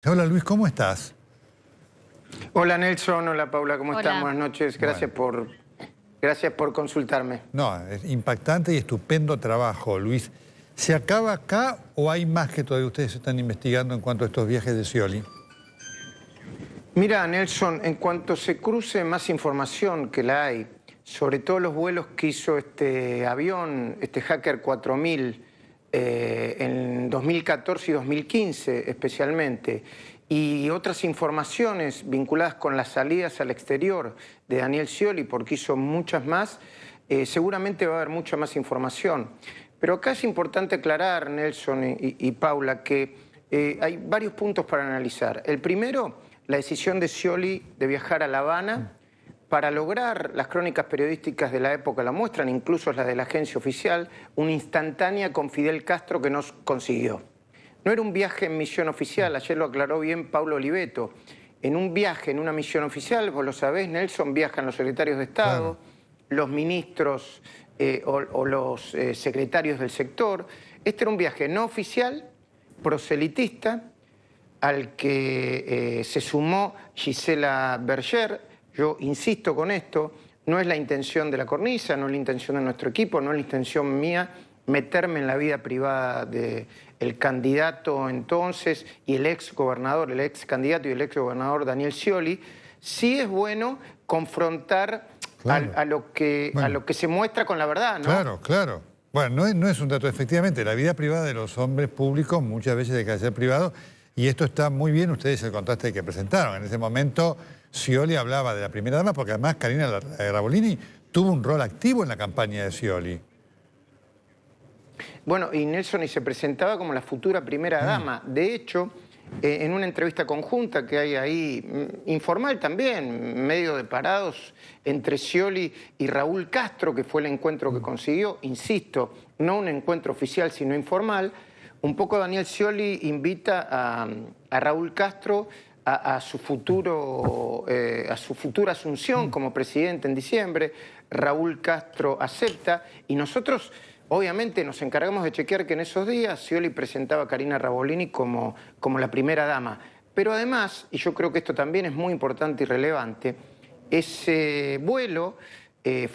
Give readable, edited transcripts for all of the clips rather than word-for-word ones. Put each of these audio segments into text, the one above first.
Hola Luis, ¿cómo estás? Hola Nelson, hola Paula, ¿cómo Hola. están? Buenas noches, gracias por consultarme. No, es impactante y estupendo trabajo, Luis. ¿Se acaba acá o hay más que todavía ustedes están investigando en cuanto a estos viajes de Scioli? Mira Nelson, en cuanto se cruce más información que la hay, sobre todo los vuelos que hizo este avión, este Hacker 4000, en 2014 y 2015 especialmente, y otras informaciones vinculadas con las salidas al exterior de Daniel Scioli, porque hizo muchas más, seguramente va a haber mucha más información. Pero acá es importante aclarar, Nelson y Paula, que hay varios puntos para analizar. El primero, la decisión de Scioli de viajar a La Habana para lograr, las crónicas periodísticas de la época la muestran, incluso las de la agencia oficial, una instantánea con Fidel Castro que no consiguió. No era un viaje en misión oficial, ayer lo aclaró bien Paulo Oliveto. En un viaje, en una misión oficial, vos lo sabés, Nelson, viajan los secretarios de Estado, los ministros o los secretarios del sector. Este era un viaje no oficial, proselitista, al que se sumó Gisela Berger. Yo insisto con esto, no es la intención de la cornisa, no es la intención de nuestro equipo, no es la intención mía meterme en la vida privada del candidato entonces y el ex gobernador, el ex candidato y el ex gobernador Daniel Scioli. Sí es bueno confrontar a lo que se muestra con la verdad, ¿no? Claro, claro. Bueno, no es un dato, efectivamente, la vida privada de los hombres públicos muchas veces deja de ser privado y esto está muy bien, ustedes el contraste que presentaron. En ese momento Scioli hablaba de la primera dama porque además Karina Rabolini tuvo un rol activo en la campaña de Scioli. Bueno, y Nelson y se presentaba como la futura primera dama. De hecho, en una entrevista conjunta que hay ahí, informal también, medio de parados, entre Scioli y Raúl Castro, que fue el encuentro que consiguió, insisto, no un encuentro oficial, sino informal, un poco Daniel Scioli invita a Raúl Castro a su futura asunción como presidente en diciembre. Raúl Castro acepta y nosotros obviamente nos encargamos de chequear que en esos días Scioli presentaba a Karina Rabolini como la primera dama. Pero además, y yo creo que esto también es muy importante y relevante, ese vuelo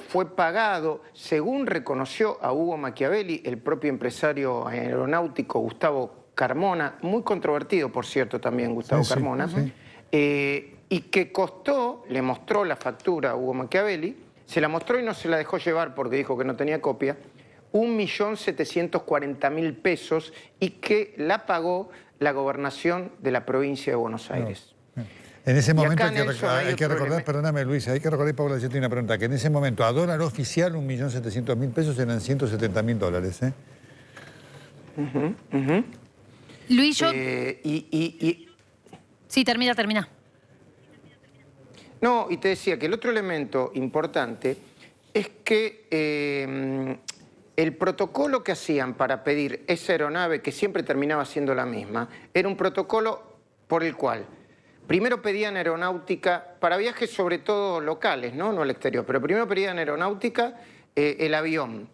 fue pagado, según reconoció a Hugo Machiavelli, el propio empresario aeronáutico Gustavo Carmona, muy controvertido, por cierto, también Gustavo Carmona, y que costó, le mostró la factura a Hugo Machiavelli, se la mostró y no se la dejó llevar porque dijo que no tenía copia, 1.740.000 pesos y que la pagó la gobernación de la provincia de Buenos Aires. En ese momento hay que recordar, perdóname Luis, hay que recordar, Paula, yo tengo una pregunta, que en ese momento a dólar oficial 1.700.000 pesos eran $170.000, ¿eh? Luis, yo... Sí, termina. No, y te decía que el otro elemento importante es que el protocolo que hacían para pedir esa aeronave, que siempre terminaba siendo la misma, era un protocolo por el cual primero pedían aeronáutica para viajes sobre todo locales, no al exterior, pero primero pedían aeronáutica, el avión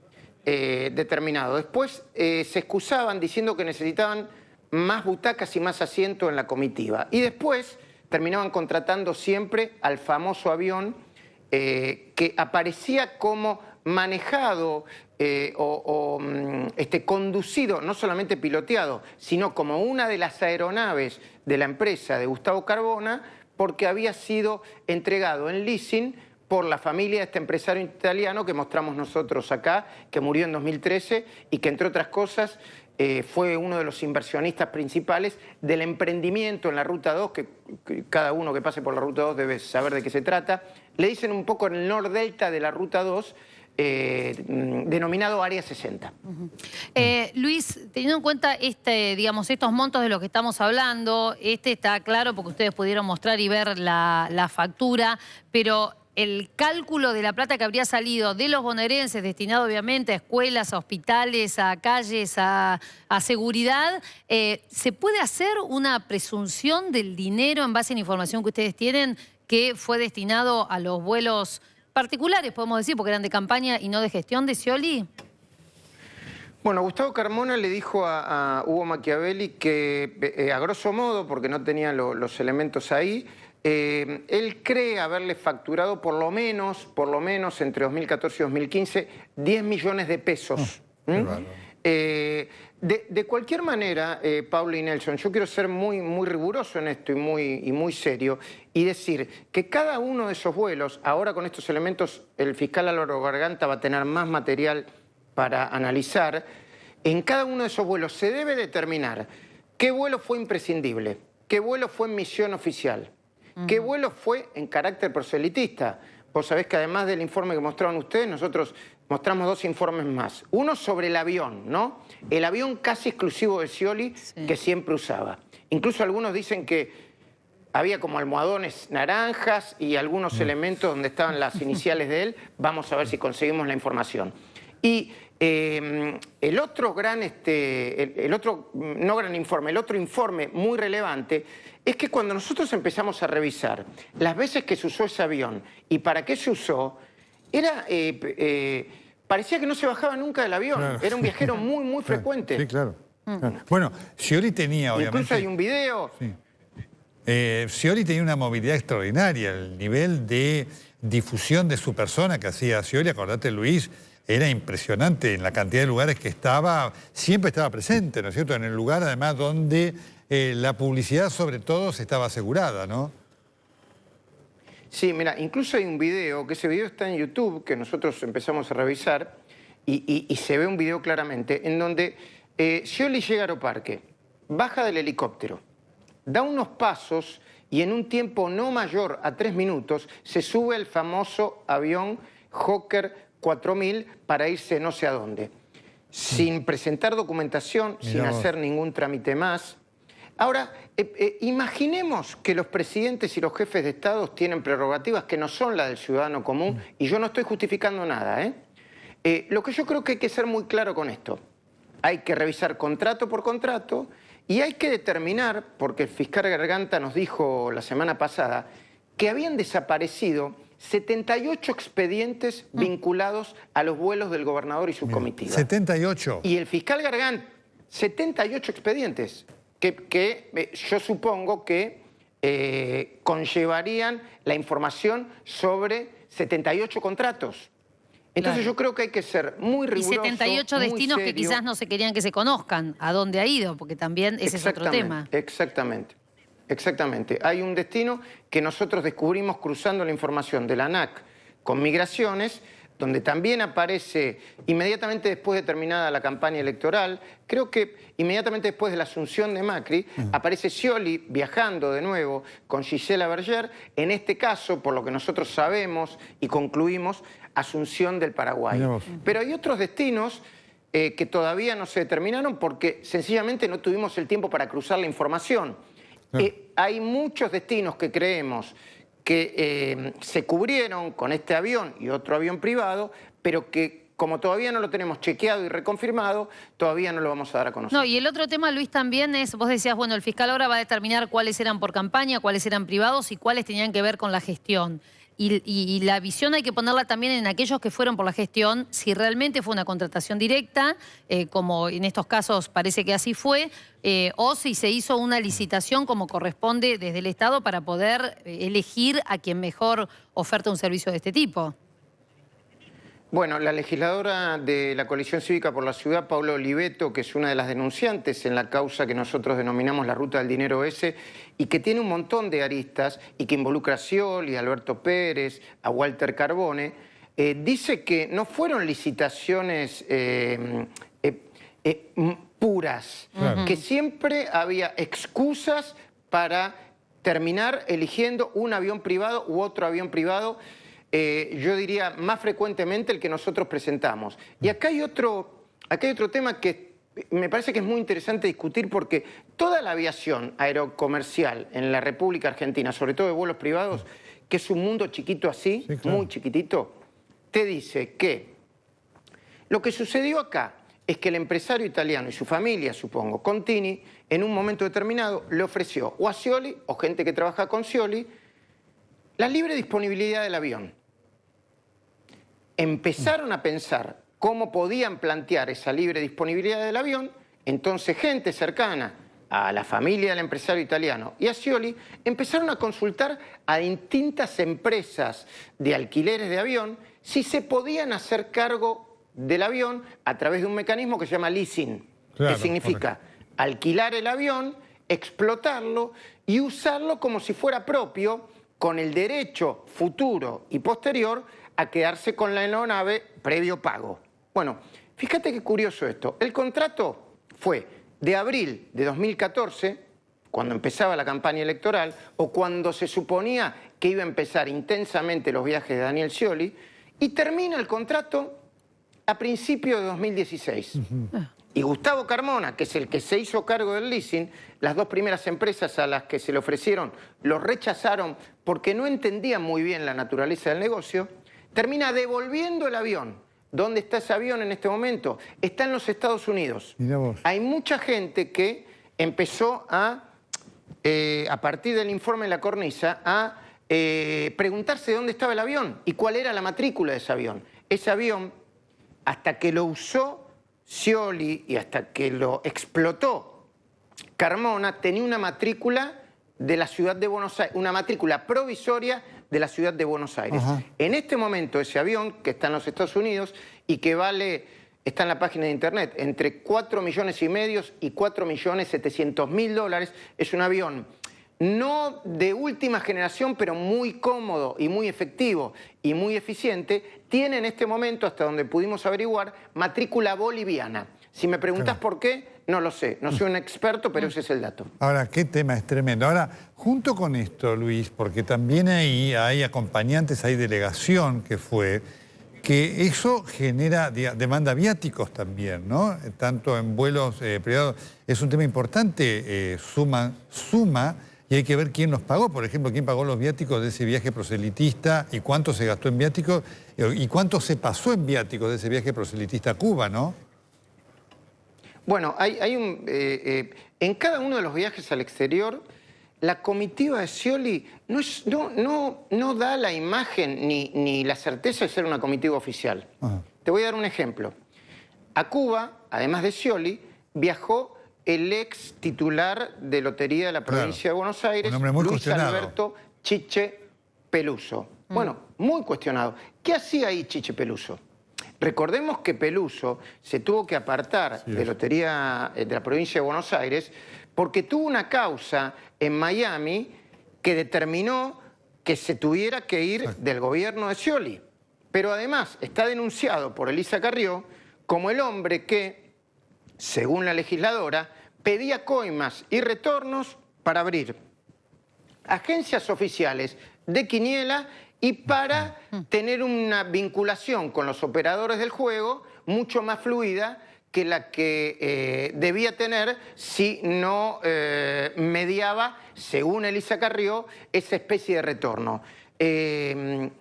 determinado. Después se excusaban diciendo que necesitaban más butacas y más asiento en la comitiva. Y después terminaban contratando siempre al famoso avión que aparecía como manejado conducido, no solamente piloteado, sino como una de las aeronaves de la empresa de Gustavo Carmona, porque había sido entregado en leasing por la familia de este empresario italiano que mostramos nosotros acá, que murió en 2013 y que, entre otras cosas, fue uno de los inversionistas principales del emprendimiento en la Ruta 2, que cada uno que pase por la Ruta 2 debe saber de qué se trata. Le dicen un poco en el nordelta de la Ruta 2, denominado Área 60. Luis, teniendo en cuenta estos montos de los que estamos hablando, está claro porque ustedes pudieron mostrar y ver la factura, pero el cálculo de la plata que habría salido de los bonaerenses, destinado obviamente a escuelas, a hospitales, a calles, a seguridad, ¿se puede hacer una presunción del dinero en base a la información que ustedes tienen que fue destinado a los vuelos particulares, podemos decir, porque eran de campaña y no de gestión de Scioli? Bueno, Gustavo Carmona le dijo a Hugo Machiavelli que, a grosso modo, porque no tenía los elementos ahí, él cree haberle facturado por lo menos entre 2014 y 2015, 10 millones de pesos. De cualquier manera, Pablo y Nelson, yo quiero ser muy riguroso en esto y muy serio y decir que cada uno de esos vuelos, ahora con estos elementos, el fiscal Álvaro Garganta va a tener más material para analizar. En cada uno de esos vuelos se debe determinar qué vuelo fue imprescindible, qué vuelo fue en misión oficial, qué vuelo fue en carácter proselitista. Vos sabés que además del informe que mostraron ustedes, nosotros mostramos 2 informes más. Uno sobre el avión, ¿no? El avión casi exclusivo de Scioli, que siempre usaba. Incluso algunos dicen que había como almohadones naranjas y algunos elementos donde estaban las iniciales de él. Vamos a ver si conseguimos la información. Y el otro informe muy relevante es que cuando nosotros empezamos a revisar las veces que se usó ese avión y para qué se usó, parecía que no se bajaba nunca del avión. Claro. Era un viajero muy frecuente. Sí, claro. Bueno, Scioli tenía, obviamente... Incluso hay un video... Sí. Scioli tenía una movilidad extraordinaria, el nivel de difusión de su persona que hacía Scioli, acordate, Luis, era impresionante en la cantidad de lugares que estaba, siempre estaba presente, ¿no es cierto? En el lugar, además, donde la publicidad, sobre todo, estaba asegurada, ¿no? Sí, mira, incluso hay un video, que ese video está en YouTube, que nosotros empezamos a revisar, y se ve un video claramente, en donde Scioli llega a Aeroparque, baja del helicóptero, da unos pasos y en un tiempo no mayor a 3 minutos se sube el famoso avión Hawker 4000 para irse no sé a dónde, sin presentar documentación, sin hacer ningún trámite más. Ahora, imaginemos que los presidentes y los jefes de Estado tienen prerrogativas que no son las del ciudadano común, y yo no estoy justificando nada, lo que yo creo que hay que ser muy claro con esto. Hay que revisar contrato por contrato y hay que determinar, porque el fiscal Garganta nos dijo la semana pasada, que habían desaparecido 78 expedientes vinculados a los vuelos del gobernador y su comitiva. 78. Y el fiscal Garganta, 78 expedientes, que yo supongo que conllevarían la información sobre 78 contratos. Entonces yo creo que hay que ser muy riguroso, y 78 destinos que quizás no se querían que se conozcan, a dónde ha ido, porque también ese es otro tema. Exactamente. Hay un destino que nosotros descubrimos cruzando la información de la ANAC con Migraciones, donde también aparece inmediatamente después de terminada la campaña electoral, creo que inmediatamente después de la asunción de Macri, aparece Scioli viajando de nuevo con Gisela Berger, en este caso, por lo que nosotros sabemos y concluimos, Asunción del Paraguay. Pero hay otros destinos que todavía no se determinaron porque sencillamente no tuvimos el tiempo para cruzar la información. Hay muchos destinos que creemos que se cubrieron con este avión y otro avión privado, pero que como todavía no lo tenemos chequeado y reconfirmado, todavía no lo vamos a dar a conocer. No, y el otro tema, Luis, también es, vos decías, bueno, el fiscal ahora va a determinar cuáles eran por campaña, cuáles eran privados y cuáles tenían que ver con la gestión. Y la visión hay que ponerla también en aquellos que fueron por la gestión, si realmente fue una contratación directa, como en estos casos parece que así fue, o si se hizo una licitación como corresponde desde el Estado para poder elegir a quien mejor oferta un servicio de este tipo. Bueno, la legisladora de la Coalición Cívica por la Ciudad, Paula Oliveto, que es una de las denunciantes en la causa que nosotros denominamos la Ruta del Dinero ese, y que tiene un montón de aristas, y que involucra a Scioli, a Alberto Pérez, a Walter Carbone, dice que no fueron licitaciones puras, que siempre había excusas para terminar eligiendo un avión privado u otro avión privado, yo diría más frecuentemente el que nosotros presentamos. Y acá hay otro tema que me parece que es muy interesante discutir porque toda la aviación aerocomercial en la República Argentina, sobre todo de vuelos privados, que es un mundo chiquito así, sí, claro, muy chiquitito, te dice que lo que sucedió acá es que el empresario italiano y su familia, supongo, Contini, en un momento determinado le ofreció o a Scioli o gente que trabaja con Scioli la libre disponibilidad del avión. Empezaron a pensar cómo podían plantear esa libre disponibilidad del avión. Entonces gente cercana a la familia del empresario italiano y a Scioli empezaron a consultar a distintas empresas de alquileres de avión si se podían hacer cargo del avión a través de un mecanismo que se llama leasing, Claro, que significa alquilar el avión, explotarlo y usarlo como si fuera propio, con el derecho futuro y posterior a quedarse con la aeronave previo pago. Bueno, fíjate qué curioso esto. El contrato fue de abril de 2014, cuando empezaba la campaña electoral, o cuando se suponía que iba a empezar intensamente los viajes de Daniel Scioli, y termina el contrato a principios de 2016. Y Gustavo Carmona, que es el que se hizo cargo del leasing, las dos primeras empresas a las que se le ofrecieron lo rechazaron porque no entendían muy bien la naturaleza del negocio, termina devolviendo el avión. ¿Dónde está ese avión en este momento? Está en los Estados Unidos. Mirá vos. Hay mucha gente que empezó a partir del informe de la cornisa, a preguntarse dónde estaba el avión y cuál era la matrícula de ese avión. Ese avión, hasta que lo usó Scioli y hasta que lo explotó Carmona, tenía una matrícula de la ciudad de Buenos Aires, una matrícula provisoria de la ciudad de Buenos Aires. Ajá. En este momento ese avión, que está en los Estados Unidos y que vale, está en la página de internet, entre 4,5 millones y 4,7 millones, es un avión no de última generación, pero muy cómodo y muy efectivo y muy eficiente. Tiene en este momento, hasta donde pudimos averiguar, matrícula boliviana. Si me preguntas por qué, no lo sé. No soy un experto, pero ese es el dato. Ahora, qué tema es tremendo. Ahora, junto con esto, Luis, porque también ahí hay acompañantes, hay delegación que fue, que eso genera, demanda viáticos también, ¿no? Tanto en vuelos privados. Es un tema importante, suma, y hay que ver quién los pagó. Por ejemplo, quién pagó los viáticos de ese viaje proselitista y cuánto se gastó en viáticos y cuánto se pasó en viáticos de ese viaje proselitista a Cuba, ¿no? Bueno, en cada uno de los viajes al exterior, la comitiva de Scioli no da la imagen ni la certeza de ser una comitiva oficial. Ajá. Te voy a dar un ejemplo. A Cuba, además de Scioli, viajó el ex titular de Lotería de la provincia de Buenos Aires, Un hombre muy Luis cuestionado. Alberto Chiche Peluso. Bueno, muy cuestionado. ¿Qué hacía ahí Chiche Peluso? Recordemos que Peluso se tuvo que apartar de Lotería de la provincia de Buenos Aires porque tuvo una causa en Miami que determinó que se tuviera que ir del gobierno de Scioli. Pero además está denunciado por Elisa Carrió como el hombre que, según la legisladora, pedía coimas y retornos para abrir agencias oficiales de quiniela y para tener una vinculación con los operadores del juego mucho más fluida que la que debía tener si no mediaba, según Elisa Carrió, esa especie de retorno. En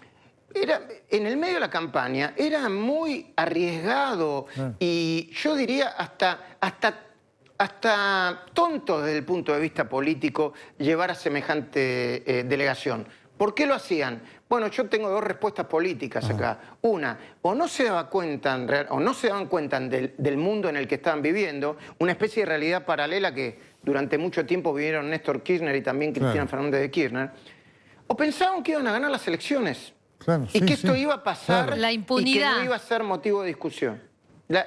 el medio de la campaña era muy arriesgado y yo diría hasta tonto desde el punto de vista político llevar a semejante delegación. ¿Por qué lo hacían? Bueno, yo tengo dos respuestas políticas acá. Una, o no se daban cuenta del mundo en el que estaban viviendo, una especie de realidad paralela que durante mucho tiempo vivieron Néstor Kirchner y también Cristina Fernández de Kirchner, o pensaban que iban a ganar las elecciones y que esto iba a pasar La impunidad. y que no iba a ser motivo de discusión.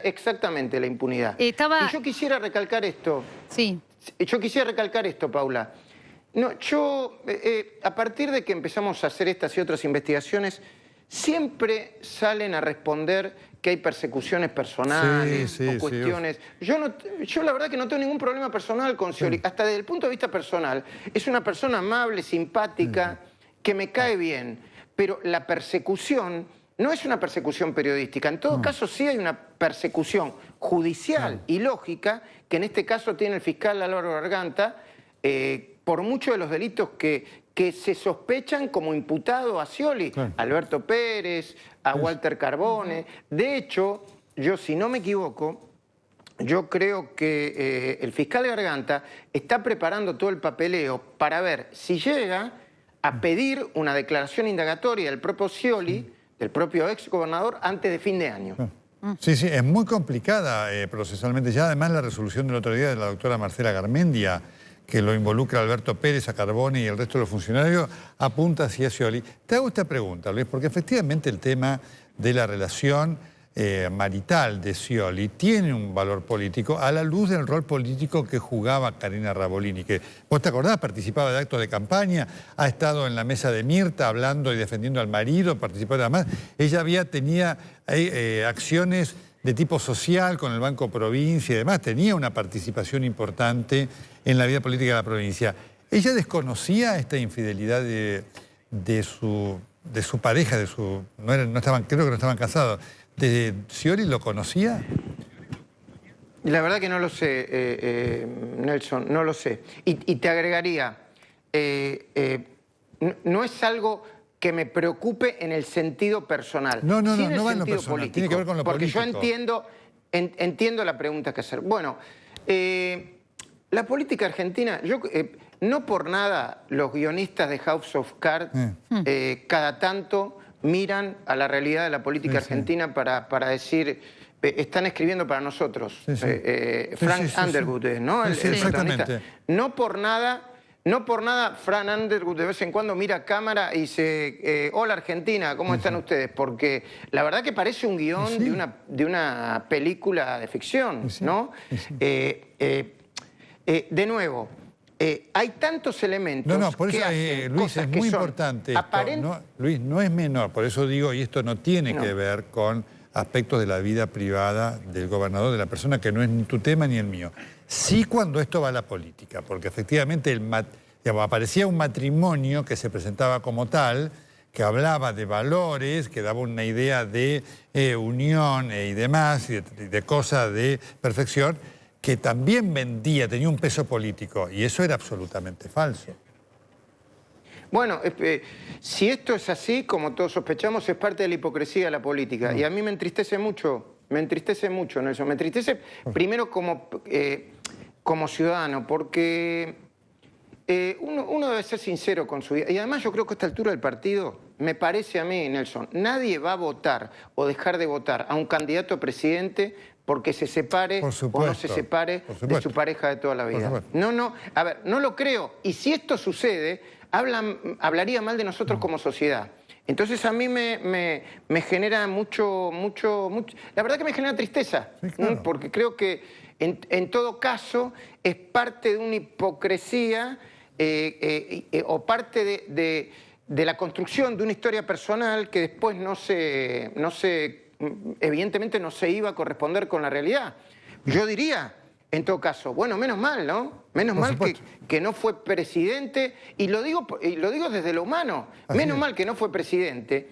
Exactamente, la impunidad. Y yo quisiera recalcar esto. Sí. Yo quisiera recalcar esto, Paula. No, a partir de que empezamos a hacer estas y otras investigaciones, siempre salen a responder que hay persecuciones personales o cuestiones. Yo la verdad que no tengo ningún problema personal con Scioli. Hasta desde el punto de vista personal, es una persona amable, simpática, que me cae bien. Pero la persecución no es una persecución periodística. En todo caso, sí hay una persecución judicial y lógica, que en este caso tiene el fiscal Álvaro Garganta, por muchos de los delitos que se sospechan como imputado a Scioli, Alberto Pérez, a Walter Carbone. De hecho, yo, si no me equivoco, yo creo que el fiscal Garganta está preparando todo el papeleo para ver si llega a pedir una declaración indagatoria del propio Scioli, del propio ex gobernador, antes de fin de año. Sí, sí, es muy complicada procesalmente. Ya además la resolución del otro día de la doctora Marcela Garmendia, que lo involucra a Alberto Pérez, a Carboni y el resto de los funcionarios, apunta hacia Scioli. Te hago esta pregunta, Luis, porque efectivamente el tema de la relación marital de Scioli tiene un valor político a la luz del rol político que jugaba Karina Rabolini, que vos te acordás, participaba de actos de campaña, ha estado en la mesa de Mirta hablando y defendiendo al marido, participó además. Ella tenía acciones de tipo social con el Banco Provincia y demás, tenía una participación importante en la vida política de la provincia. ¿Ella desconocía esta infidelidad de su pareja, creo que no estaban casados? ¿De Scioli lo conocía? La verdad que no lo sé, Nelson, no lo sé. Y te agregaría, no es algo que me preocupe en el sentido personal. No sí en el va en lo sentido personal, político, tiene que ver con lo porque político. yo entiendo la pregunta que hacer. Bueno, la política argentina, no por nada los guionistas de House of Cards cada tanto miran a la realidad de la política argentina para decir, están escribiendo para nosotros. Frank Underwood, ¿no? Sí, el protagonista. exactamente. No por nada Frank Underwood de vez en cuando mira a cámara y dice, hola Argentina, ¿cómo están ustedes? Porque la verdad que parece un guión de una película de ficción, ¿no? De nuevo, hay tantos elementos por eso, que hacen Luis, cosas es que muy son importante esto, Luis, no es menor, por eso digo, y esto no tiene que ver con aspectos de la vida privada del gobernador, de la persona, que no es ni tu tema ni el mío. Sí cuando esto va a la política, porque efectivamente aparecía un matrimonio que se presentaba como tal, que hablaba de valores, que daba una idea de unión y demás, y de cosas de perfección, que también tenía un peso político, y eso era absolutamente falso. Bueno, si esto es así, como todos sospechamos, es parte de la hipocresía de la política. Y a mí me entristece mucho, Nelson. Me entristece primero como ciudadano, porque uno debe ser sincero con su vida. Y además yo creo que a esta altura del partido, me parece a mí, Nelson, nadie va a votar o dejar de votar a un candidato a presidente porque se separe o no se separe de su pareja de toda la vida. No, a ver, no lo creo. Y si esto sucede, hablaría mal de nosotros como sociedad. Entonces a mí me genera mucho... La verdad que me genera tristeza, porque creo que en todo caso es parte de una hipocresía o parte de la construcción de una historia personal que después evidentemente no se iba a corresponder con la realidad. Yo diría, en todo caso, bueno, menos mal, ¿no? Menos mal que no fue presidente, y lo digo desde lo humano, menos mal que no fue presidente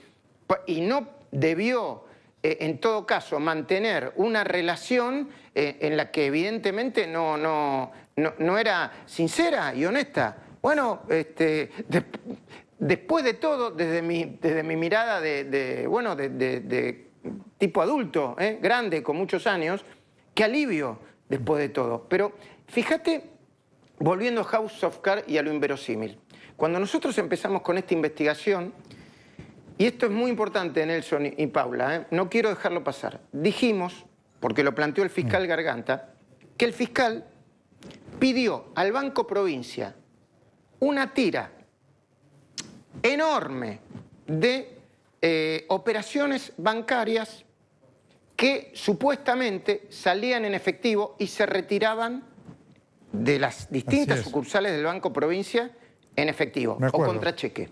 y no debió, en todo caso, mantener una relación en la que evidentemente no era sincera y honesta. Bueno, después de todo, desde mi mirada de tipo adulto, grande, con muchos años, qué alivio después de todo. Pero fíjate, volviendo a House of Cards y a lo inverosímil, cuando nosotros empezamos con esta investigación, y esto es muy importante, Nelson y Paula, no quiero dejarlo pasar, dijimos, porque lo planteó el fiscal Garganta, que el fiscal pidió al Banco Provincia una tira enorme de operaciones bancarias que supuestamente salían en efectivo y se retiraban de las distintas sucursales del Banco Provincia en efectivo o contra cheque.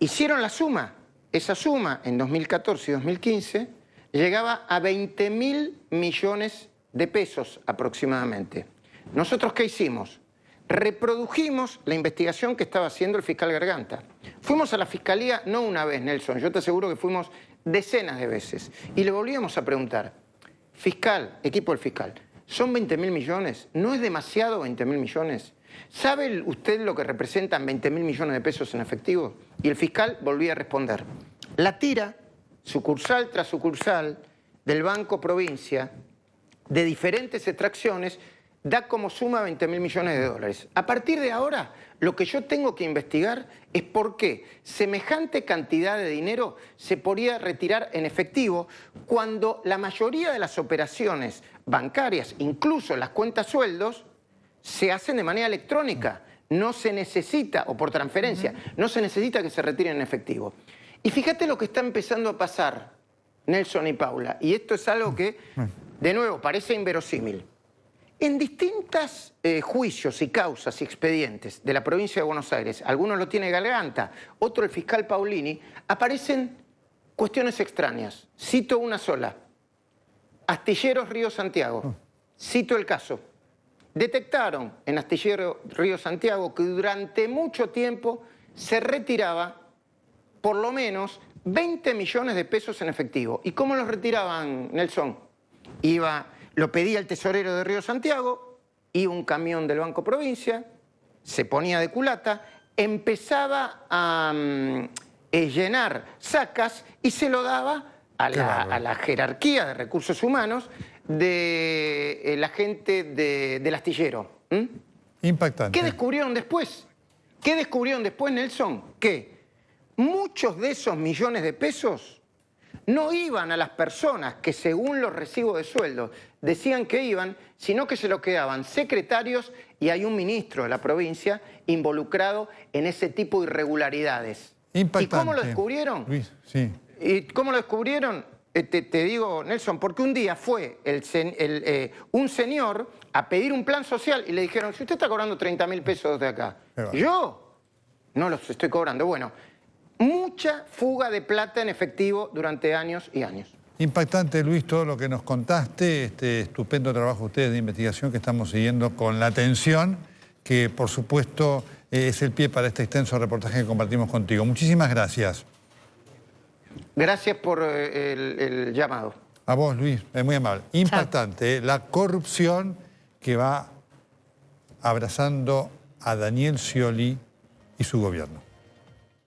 Hicieron la suma. Esa suma en 2014 y 2015 llegaba a 20.000 millones de pesos aproximadamente. ¿Nosotros qué hicimos? Reprodujimos la investigación que estaba haciendo el fiscal Garganta. Fuimos a la fiscalía no una vez, Nelson, yo te aseguro que fuimos decenas de veces. Y le volvíamos a preguntar, fiscal, equipo del fiscal, ¿son 20.000 millones? ¿No es demasiado 20.000 millones? ¿Sabe usted lo que representan 20.000 millones de pesos en efectivo? Y el fiscal volvía a responder. La tira, sucursal tras sucursal, del Banco Provincia, de diferentes extracciones, da como suma 20.000 millones de dólares. A partir de ahora, Lo que yo tengo que investigar es por qué semejante cantidad de dinero se podía retirar en efectivo cuando la mayoría de las operaciones bancarias, incluso las cuentas sueldos, se hacen de manera electrónica. No se necesita, o por transferencia, no se necesita que se retiren en efectivo. Y fíjate lo que está empezando a pasar, Nelson y Paula, y esto es algo que, de nuevo, parece inverosímil. En distintos juicios y causas y expedientes de la provincia de Buenos Aires, algunos lo tiene Galganta, otro el fiscal Paulini, aparecen cuestiones extrañas. Cito una sola. Astilleros Río Santiago. Cito el caso. Detectaron en Astillero Río Santiago que durante mucho tiempo se retiraba por lo menos 20 millones de pesos en efectivo. ¿Y cómo los retiraban, Nelson? Lo pedía el tesorero de Río Santiago, iba un camión del Banco Provincia, se ponía de culata, empezaba a llenar sacas y se lo daba a la jerarquía de recursos humanos de la gente del astillero. Impactante. ¿Qué descubrieron después? ¿Qué descubrieron después, Nelson? Que muchos de esos millones de pesos no iban a las personas que según los recibos de sueldo decían que iban, sino que se lo quedaban secretarios y hay un ministro de la provincia involucrado en ese tipo de irregularidades. Impactante. ¿Y cómo lo descubrieron? Luis, sí. ¿Y cómo lo descubrieron? Te digo, Nelson, porque un día fue un señor a pedir un plan social y le dijeron, si usted está cobrando 30.000 pesos de acá, yo no los estoy cobrando. Bueno, mucha fuga de plata en efectivo durante años y años. Impactante, Luis, todo lo que nos contaste, este estupendo trabajo de ustedes de investigación que estamos siguiendo con la atención, que por supuesto es el pie para este extenso reportaje que compartimos contigo. Muchísimas gracias. Gracias por el llamado. A vos, Luis, es muy amable. Impactante, la corrupción que va abrazando a Daniel Scioli y su gobierno.